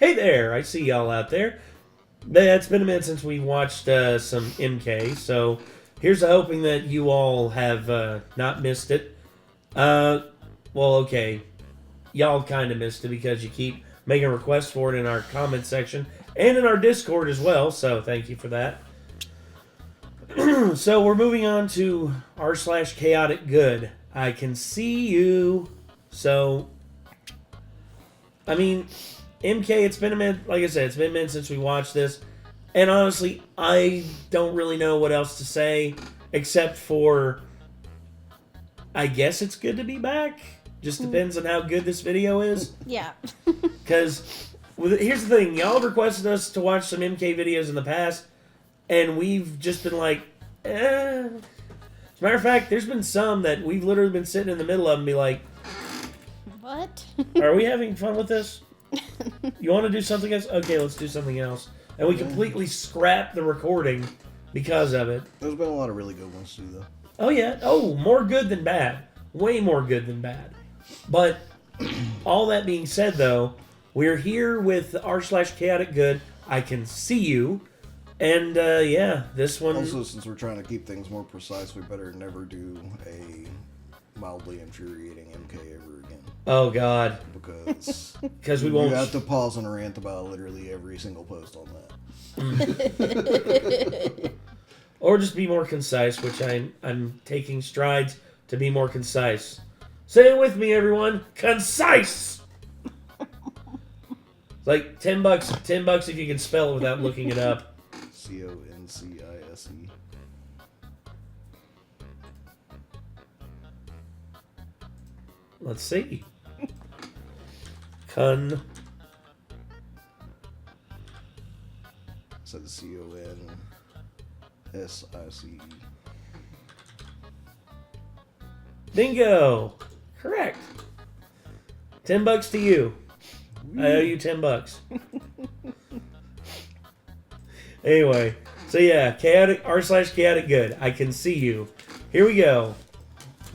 Hey there, I see y'all out there. It's been a minute since we watched some MK, so here's hoping that you all have not missed it. Well, okay. Y'all kind of missed it because you keep making requests for it in our comment section and in our Discord as well, so thank you for that. So we're moving on to r/Chaoticgood. I can see you. So, I mean, MK, it's been a minute, like I said, it's been a minute since we watched this. And honestly, I don't really know what else to say, except for, I guess it's good to be back. Just depends on how good this video is. Yeah. Because, here's the thing, y'all have requested us to watch some MK videos in the past, and we've just been like, eh. As a matter of fact, there's been some that we've literally been sitting in the middle of and be like, what? are we having fun with this? You want to do something else? Okay, let's do something else. And we completely scrapped the recording because of it. There's been a lot of really good ones too, though. Oh, yeah. Oh, more good than bad. Way more good than bad. But all that being said, though, we're here with r/Chaoticgood. I can see you. And, yeah, this one... Also, since we're trying to keep things more precise, we better never do a mildly infuriating MK ever again. Oh, God. Because we won't... You have to pause and rant about literally every single post on that. Or just be more concise, which I'm taking strides to be more concise. Say it with me, everyone. Concise! It's like $10. $10 if you can spell it without looking it up. CONCISE. Let's see. Con. Said CONSICE. Bingo! Correct. $10 to you. I owe you $10. Anyway, so yeah, r/Chaoticgood. I can see you. Here we go.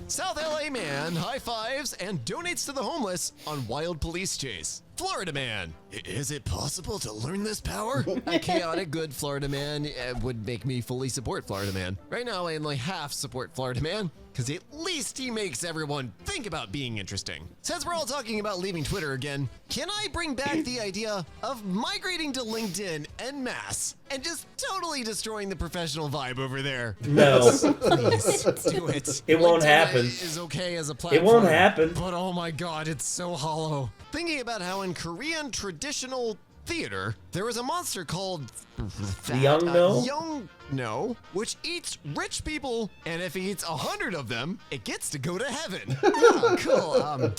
South LA man high fives and donates to the homeless on wild police chase. Florida man. Is it possible to learn this power? A chaotic good Florida man would make me fully support Florida man. Right now I only half support Florida man, because at least he makes everyone think about being interesting. Since we're all talking about leaving Twitter again, can I bring back the idea of migrating to LinkedIn en masse and just totally destroying the professional vibe over there? No. Please do it. It won't happen. Is okay as a platform. It won't happen. But oh my god, it's so hollow. Thinking about how in Korean traditional theater, there is a monster called the Young No? Young No, which eats rich people, and if he eats 100 of them, it gets to go to heaven. Oh, cool.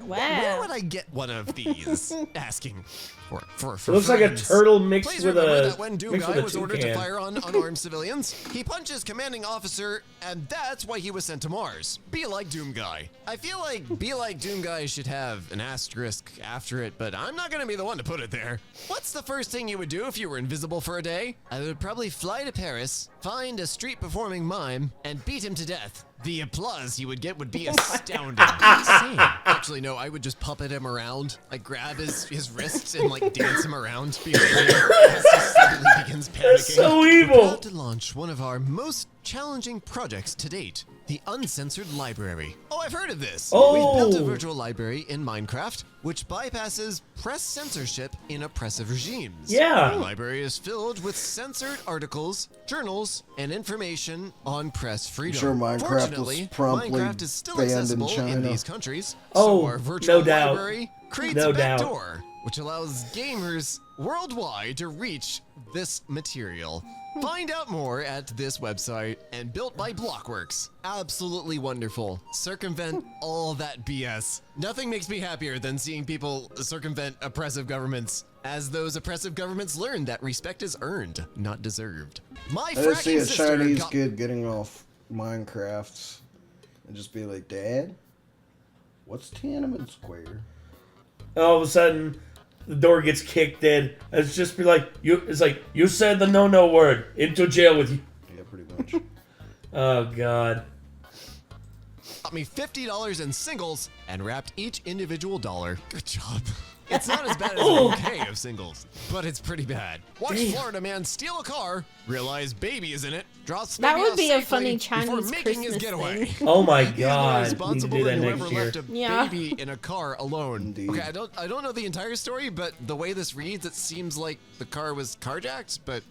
Where would I get one of these? Asking for it looks like a turtle mixed Please with remember a that when Doom mixed Guy with a was ordered to toucan. fire on unarmed civilians, he punched his commanding officer, and that's why he was sent to Mars. Be like Doom Guy. I feel like Be Like Doom Guy should have an asterisk after it, but I'm not gonna be the one to put it there. What's the first thing you would do if you were invisible for a day? I would probably fly to Paris, find a street performing mime, and beat him to death. The applause he would get would be astounding. Insane. Actually, no, I would just puppet him around. Like, grab his wrists and, like, dance him around behind him as he suddenly begins panicking. That's so We're evil! about to launch one of our most challenging projects to date, the Uncensored Library. Oh, I've heard of this. Oh! We've built a virtual library in Minecraft, which bypasses press censorship in oppressive regimes. Yeah. The library is filled with censored articles, journals, and information on press freedom. Sure, Minecraft was Fortunately, promptly Minecraft is still banned in accessible in China. these countries. Oh, so our virtual no doubt. library creates No a doubt. backdoor, which allows gamers worldwide to reach this material. Find out more at this website, and built by Blockworks. Absolutely wonderful. Circumvent all that BS. Nothing makes me happier than seeing people circumvent oppressive governments, as those oppressive governments learn that respect is earned, not deserved. My I just see fracking a sister Chinese got- kid getting off Minecraft and just be like, Dad, what's Tiananmen Square? All of a sudden, the door gets kicked in. It's just be like, you said the no word. Into jail with you. Yeah, pretty much. Oh, God. Got me $50 in singles and wrapped each individual dollar. Good job. It's not as bad as a bouquet of singles, but it's pretty bad. Watch Florida man steal a car, realize baby is in it, drops That baby would out be a safely funny before Chinese making his Christmas getaway. thing. Oh my He's more god. Need to responsible do that than whoever next year. left a Yeah. baby in a car alone. Indeed. Okay, I don't know the entire story, but the way this reads, it seems like the car was carjacked, but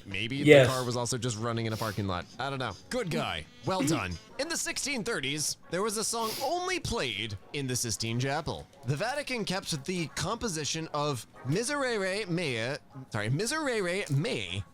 maybe Yes. the car was also just running in a parking lot. I don't know. Good guy. Well done. In the 1630s, there was a song only played in the Sistine Chapel. The Vatican kept the composition of Miserere Mei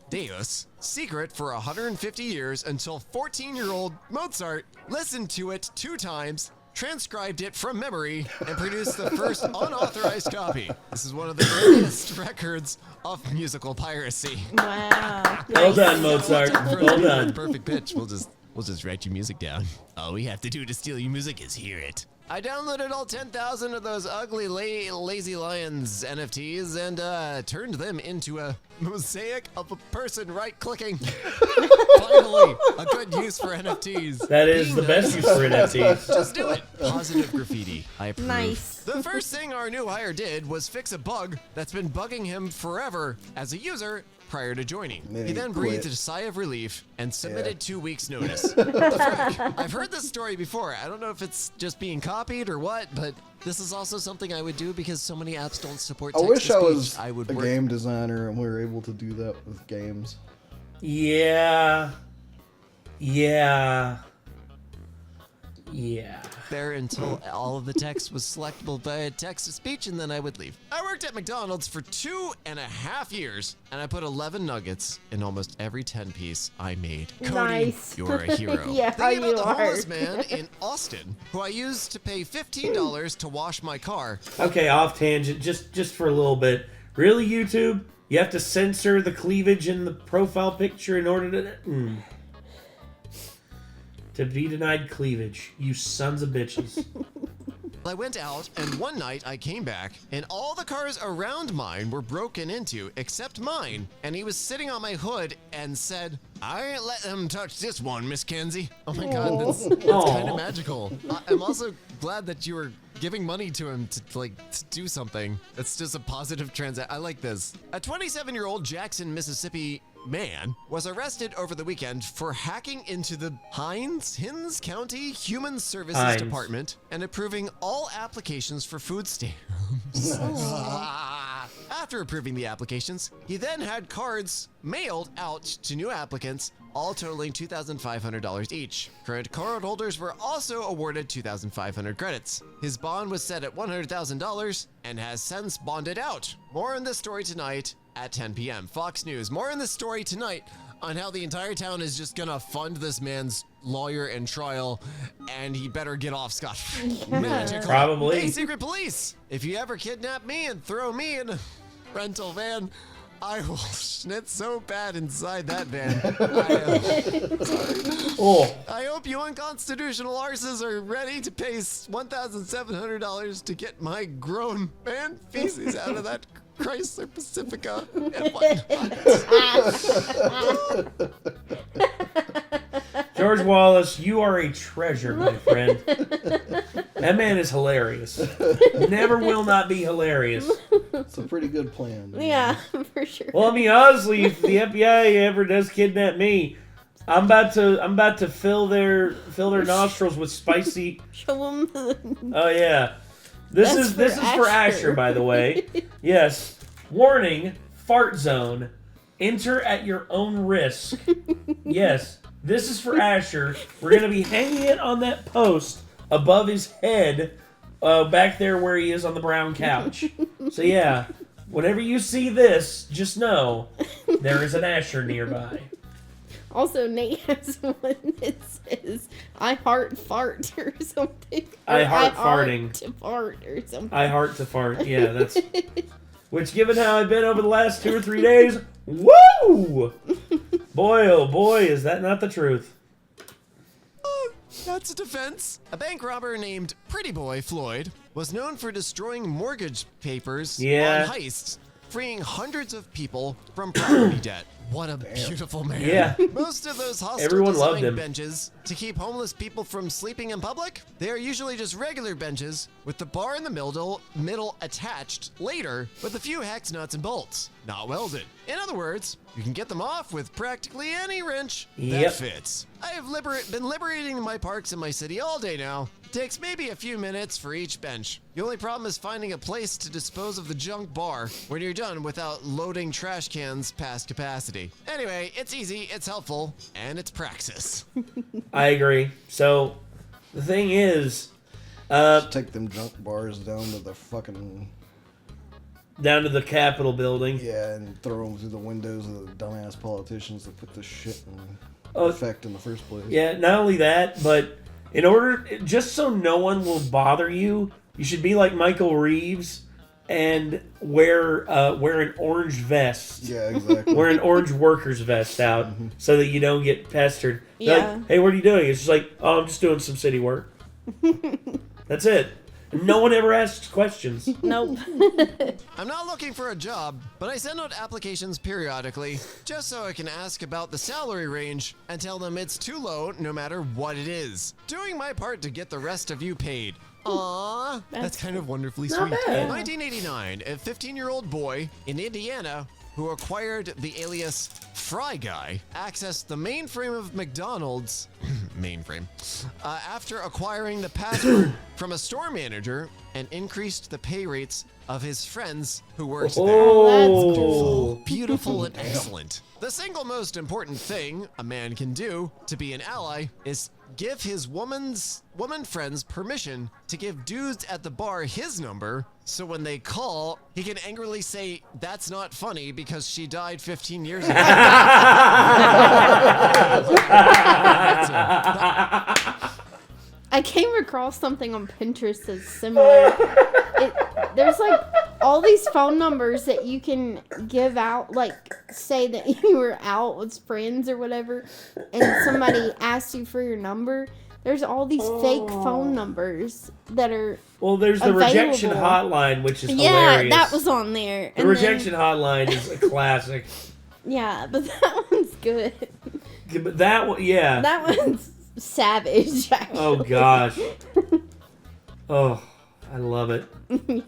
Deus secret for 150 years until 14-year-old Mozart listened to it 2 times, transcribed it from memory, and produced the first unauthorized copy. This is one of the earliest records of musical piracy. Wow. Well done, Mozart. Well done. Perfect pitch. We'll just write your music down. All we have to do to steal your music is hear it. I downloaded all 10,000 of those ugly Lazy Lions NFTs and turned them into a mosaic of a person right-clicking. Finally, a good use for NFTs. That is Being the best use for NFTs. Just do it. Positive graffiti. I approve. Nice. The first thing our new hire did was fix a bug that's been bugging him forever as a user prior to joining. Then He he then quit. breathed a sigh of relief and submitted 2 weeks' notice. What the frick? I've heard this story before. I don't know if it's just being copied or what, but this is also something I would do because so many apps don't support I text wish to I speech. was I would a work. game designer and we were able to do that with games. Yeah. There until all of the text was selectable by text to speech, and then I would leave. I worked at McDonald's for 2.5 years, and I put 11 nuggets in almost every 10 piece I made. Cody, Nice. you're a hero. Yeah, Thinking you about the are. homeless man in Austin, who I used to pay $15 to wash my car. Okay, off tangent, just for a little bit. Really, YouTube? You have to censor the cleavage in the profile picture in order to be denied cleavage. You sons of bitches. I went out, and one night I came back, and all the cars around mine were broken into, except mine. And he was sitting on my hood and said, "I ain't let them touch this one, Miss Kenzie." Oh my God, that's kind of magical. I'm also glad that you were giving money to him to do something. That's just a positive transaction. I like this. A 27-year-old Jackson, Mississippi man was arrested over the weekend for hacking into the Hinds County Human Services Hines. Department and approving all applications for food stamps. After approving the applications, he then had cards mailed out to new applicants, all totaling $2,500 each. Current card holders were also awarded 2,500 credits. His bond was set at $100,000 and has since bonded out. More on this story tonight at 10 p.m. Fox News. More on this story tonight on how the entire town is just gonna fund this man's lawyer and trial, and he better get off scot-free. Magical. Probably. Hey, secret police! If you ever kidnap me and throw me in a rental van, I will schnit so bad inside that van. Oh, I hope you unconstitutional arses are ready to pay $1,700 to get my grown man feces out of that Chrysler Pacifica and whatnot. George Wallace, you are a treasure, my friend. That man is hilarious. Never will not be hilarious. It's a pretty good plan. Yeah, for sure. Well, I mean, honestly, if the FBI ever does kidnap me, I'm about to fill their nostrils with spicy. Show him. Oh yeah, this That's is for for Asher, Asher. by the way. Yes. Warning: fart zone. Enter at your own risk. Yes, this is for Asher. We're gonna be hanging it on that post above his head, back there where he is on the brown couch. So yeah, whenever you see this, just know there is an Asher nearby. Also, Nate has one that says, "I heart fart" or something. I Or, heart heart farting. to fart or something. I heart to fart. Yeah, that's. Which, given how I've been over the last 2 or 3 days, woo! Boy, oh boy, is that not the truth? That's a defense. A bank robber named Pretty Boy Floyd was known for destroying mortgage papers Yeah. on heists freeing hundreds of people from property debt. What a beautiful man. Yeah. Most of those hostile Everyone loved designed him. benches to keep homeless people from sleeping in public, they are usually just regular benches with the bar in the middle attached later with a few hex nuts and bolts, not welded. In other words, you can get them off with practically any wrench that fits. I have been liberating my parks in my city all day now. It takes maybe a few minutes for each bench. The only problem is finding a place to dispose of the junk bar when you're done without loading trash cans past capacity. Anyway, it's easy, it's helpful, and it's praxis. I agree. So, the thing is... Just take them junk bars down to the fucking... Down to the Capitol building. Yeah, and throw them through the windows of the dumbass politicians that put this shit in effect in the first place. Yeah, not only that, but in order... Just so no one will bother you, you should be like Michael Reeves and wear an orange vest. Yeah, exactly. Wear an orange worker's vest out so that you don't get pestered. Yeah. Like, hey, what are you doing? It's just like, oh, I'm just doing some city work. That's it. No one ever asks questions. Nope. I'm not looking for a job, but I send out applications periodically just so I can ask about the salary range and tell them it's too low no matter what it is. Doing my part to get the rest of you paid. Aww, that's kind of wonderfully not sweet. bad. In 1989, a 15-year-old boy in Indiana who acquired the alias Fry Guy accessed the mainframe of McDonald's after acquiring the password from a store manager and increased the pay rates of his friends who worked there. Oh, Beautiful and excellent. The single most important thing a man can do to be an ally is give his woman friends permission to give dudes at the bar his number, so when they call, he can angrily say, "That's not funny because she died 15 years ago." I came across something on Pinterest that's similar. There's like all these phone numbers that you can give out, like say that you were out with friends or whatever, and somebody asked you for your number. There's all these fake phone numbers that are well, there's the rejection hotline, which is hilarious. Yeah, that was on there. The rejection hotline is a classic. Yeah, but that one's good. But that one, yeah. That one's savage, actually. Oh, gosh. Oh, I love it. Yeah.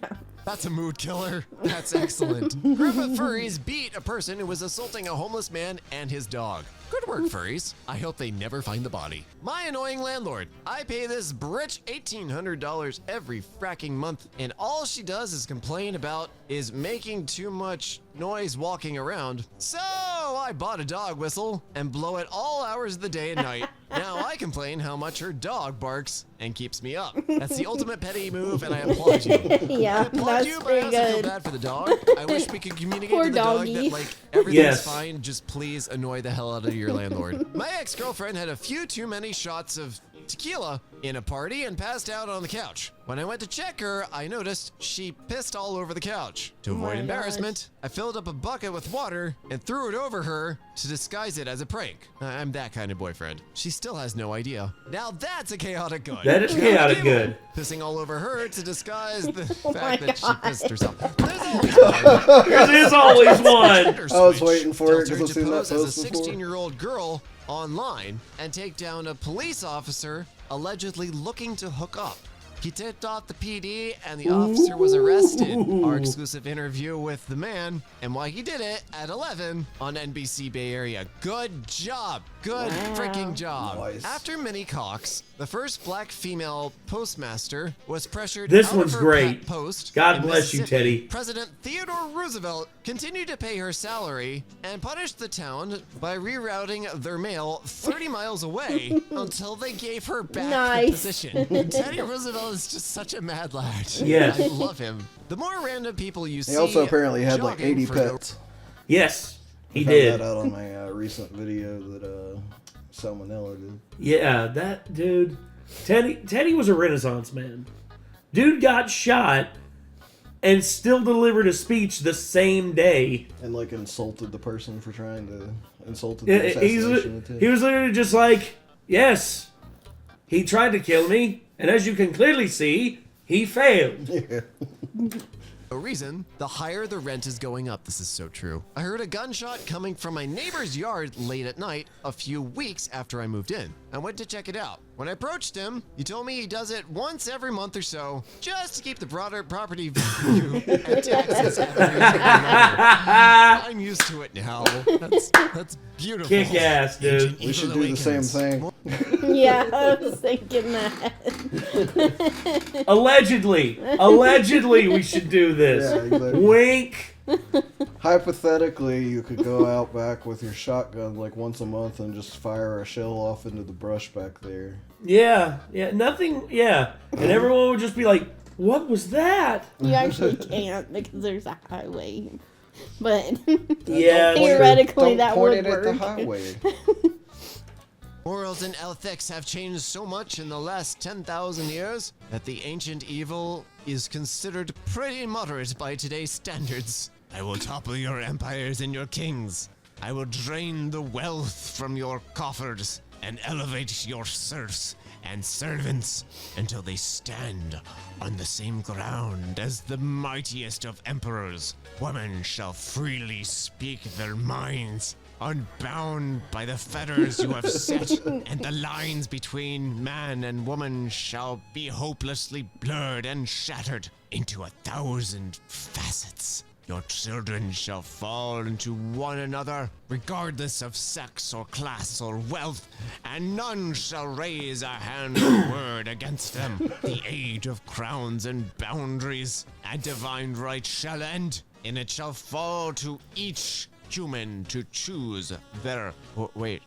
That's a mood killer. That's excellent. Group of furries beat a person who was assaulting a homeless man and his dog. Good work, furries. I hope they never find the body. My annoying landlord. I pay this britch $1,800 every fracking month, and all she does is complain about is making too much noise walking around. So I bought a dog whistle and blow it all hours of the day and night. Now I complain how much her dog barks and keeps me up. That's the ultimate petty move, and I applaud you. Yeah, I applaud that's you, but I pretty also feel good. bad for the dog. I wish we could communicate Poor to the dog doggy. that, like, everything's Yes. fine, just please annoy the hell out of your landlord. My ex-girlfriend had a few too many shots of tequila in a party and passed out on the couch. When I went to check her, I noticed she pissed all over the couch. To avoid my embarrassment, I filled up a bucket with water and threw it over her to disguise it as a prank. I'm that kind of boyfriend. She still has no idea. Now that's a chaotic good. That is chaotic good. Pissing all over her to disguise the Oh fact my that she God. pissed herself. There's always one. There is always one. Gender I was switch waiting for it tells her 'cause I've to seen that pose as a post before. 16-year-old girl online and take down a police officer allegedly looking to hook up. He tipped off the PD and the officer was arrested. Our exclusive interview with the man and why he did it at 11 on NBC Bay Area. Good job. Good freaking job. Nice. After Minnie Cox, the first black female postmaster was pressured This out one's of her great. pet post. God in bless you, Mississippi. Teddy. President Theodore Roosevelt continued to pay her salary and punished the town by rerouting their mail 30 miles away until they gave her back Nice. the position. Teddy Roosevelt is just such a mad lad. Yes. I love him. The more random people you see, He also apparently had like jogging 80 for no- pets. Yes, he Found did. that out on my recent video that Salmonella did. Yeah, that dude. Teddy was a Renaissance man. Dude got shot and still delivered a speech the same day. And like insulted the person for trying to insult the He assassination attempt. was literally just like, yes, he tried to kill me, and as you can clearly see, he failed. Yeah. no reason, the higher the rent is going up. This is so true. I heard a gunshot coming from my neighbor's yard late at night a few weeks after I moved in. I went to check it out. When I approached him, he told me he does it once every month or so, just to keep the broader property value and taxes at a reasonable level. I'm used to it now. That's beautiful. Kick ass, dude. We should do the same thing. Yeah, I was thinking that. Allegedly, we should do this. Yeah, exactly. Wink. Hypothetically, you could go out back with your shotgun like once a month and just fire a shell off into the brush back there. Yeah, nothing. Yeah, and everyone would just be like, "What was that?" You actually can't because there's a highway. But Yeah, theoretically Don't that point would it at the work. highway. Morals and ethics have changed so much in the last 10,000 years that the ancient evil is considered pretty moderate by today's standards. I will topple your empires and your kings. I will drain the wealth from your coffers and elevate your serfs and servants until they stand on the same ground as the mightiest of emperors. Women shall freely speak their minds, unbound by the fetters you have set, and the lines between man and woman shall be hopelessly blurred and shattered into 1,000 facets. Your children shall fall into one another, regardless of sex or class or wealth, and none shall raise a hand or word against them. The age of crowns and boundaries and divine right shall end, and it shall fall to each human to choose their... Wait,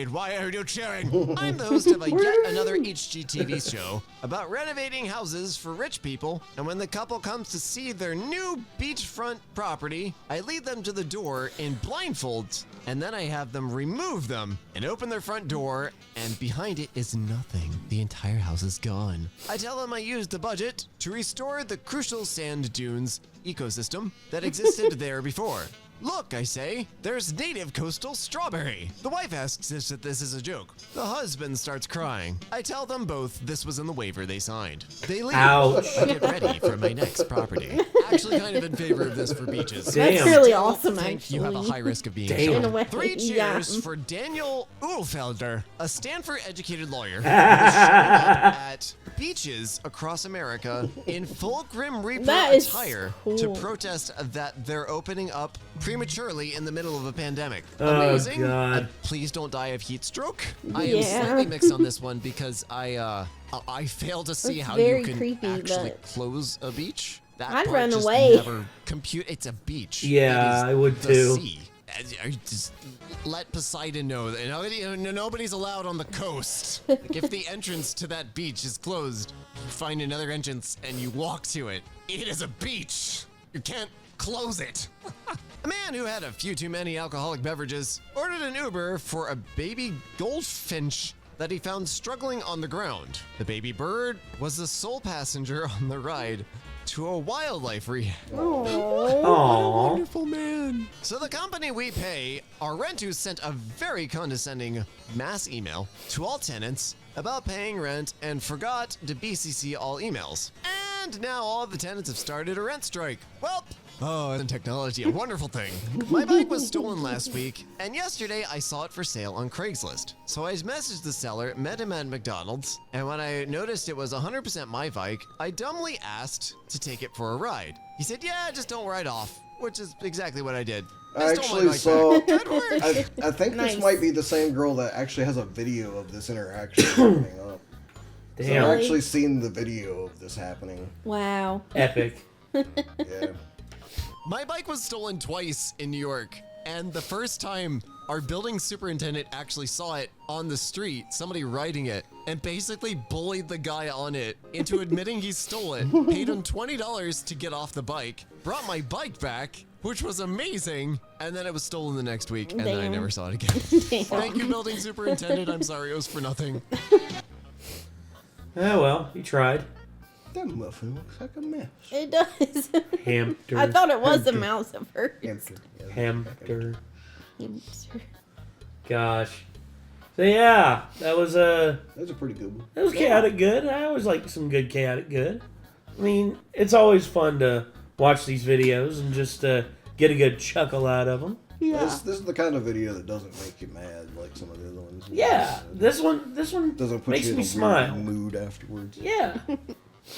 why are you cheering? I'm the host of yet another HGTV show about renovating houses for rich people, and when the couple comes to see their new beachfront property, I lead them to the door in blindfolds, and then I have them remove them and open their front door, and behind it is nothing. The entire house is gone. I tell them I used the budget to restore the crucial sand dunes ecosystem that existed there before. Look, I say, there's native coastal strawberry. The wife asks if this is a joke. The husband starts crying. I tell them both this was in the waiver they signed. They leave. Ouch. I get ready for my next property. Actually kind of in favor of this for beaches. Damn. That's really Still awesome, think actually. You have a high risk of being Damn. shot. In a way, 3 yeah. cheers for Daniel Uhlfelder, a Stanford-educated lawyer who is showing up at beaches across America in full Grim Reaper That is attire cool. to protest that they're opening up prematurely in the middle of a pandemic. Oh, Amazing. God. Please don't die of heat stroke. I am Yeah. slightly mixed on this one because I fail to see It's how very you can creepy, actually but- close a beach. That I'd part run just away. Never compute. It's a beach. Yeah, It is I would the too. Sea. I just let Poseidon know that nobody's allowed on the coast. Like if the entrance to that beach is closed, you find another entrance and you walk to it. It is a beach. You can't close it. A man who had a few too many alcoholic beverages ordered an Uber for a baby goldfinch that he found struggling on the ground. The baby bird was the sole passenger on the ride to a wildlife rehab. Aww. Wonderful man. So the company we pay, our renters sent a very condescending mass email to all tenants about paying rent and forgot to BCC all emails. And now all the tenants have started a rent strike. Well, oh, isn't technology a wonderful thing? My bike was stolen last week, and yesterday I saw it for sale on Craigslist. So I messaged the seller, met him at McDonald's, and when I noticed it was 100% my bike, I dumbly asked to take it for a ride. He said, yeah, just don't ride off, which is exactly what I did. I stole my actually bike saw. back. Good work. I think Nice. this might be the same girl that actually has a video of this interaction happening up. So Damn. I've actually seen the video of this happening. Wow. Epic. Yeah. My bike was stolen twice in New York, and the first time our building superintendent actually saw it on the street, somebody riding it, and basically bullied the guy on it into admitting he stole it, paid him $20 to get off the bike, brought my bike back, which was amazing, and then it was stolen the next week, and then I Damn. never saw it again. Thank you, building superintendent. I'm sorry, it was for nothing. Oh well, you tried. That muffin looks like a mess. It does. Hamster. I thought it was a mouse at first. Hamster. Yeah, Hamster. Hamster. Gosh. So yeah, that was That's a pretty good one. chaotic good. I always like some good chaotic good. I mean, it's always fun to watch these videos and just get a good chuckle out of them. Yeah. This is the kind of video that doesn't make you mad like some of the other ones. Yeah, this one Doesn't put makes you in me a smile. weird mood afterwards. Yeah,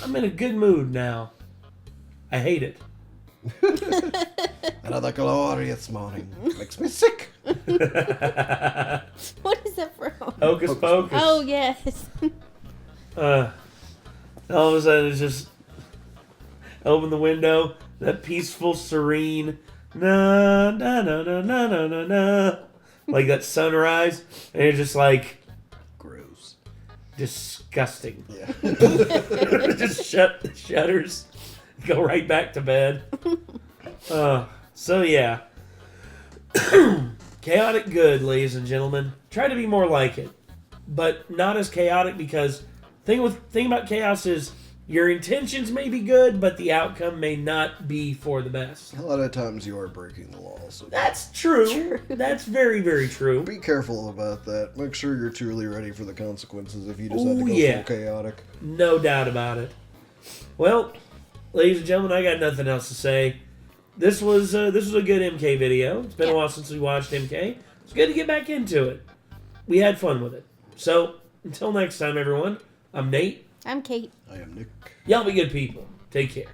I'm in a good mood now. I hate it. Another glorious morning. Makes me sick. What is that from? Hocus Pocus. Oh, yes. All of a sudden, it's just open the window. That peaceful, serene, na na na na na na na na, like that sunrise, and you're just like, Gross. disgusting. Yeah. Just shut the shutters, go right back to bed. So yeah, chaotic good, ladies and gentlemen. Try to be more like it, but not as chaotic, because thing about chaos is your intentions may be good, but the outcome may not be for the best. A lot of times you are breaking the law, so That's true. That's very, very true. be careful about that. Make sure you're truly ready for the consequences if you decide to Ooh, go yeah. full chaotic. No doubt about it. Well, ladies and gentlemen, I got nothing else to say. This was a good MK video. It's been a while since we watched MK. It's good to get back into it. We had fun with it. So, until next time, everyone, I'm Nate. I'm Kate. I am Nick. Y'all be good people. Take care.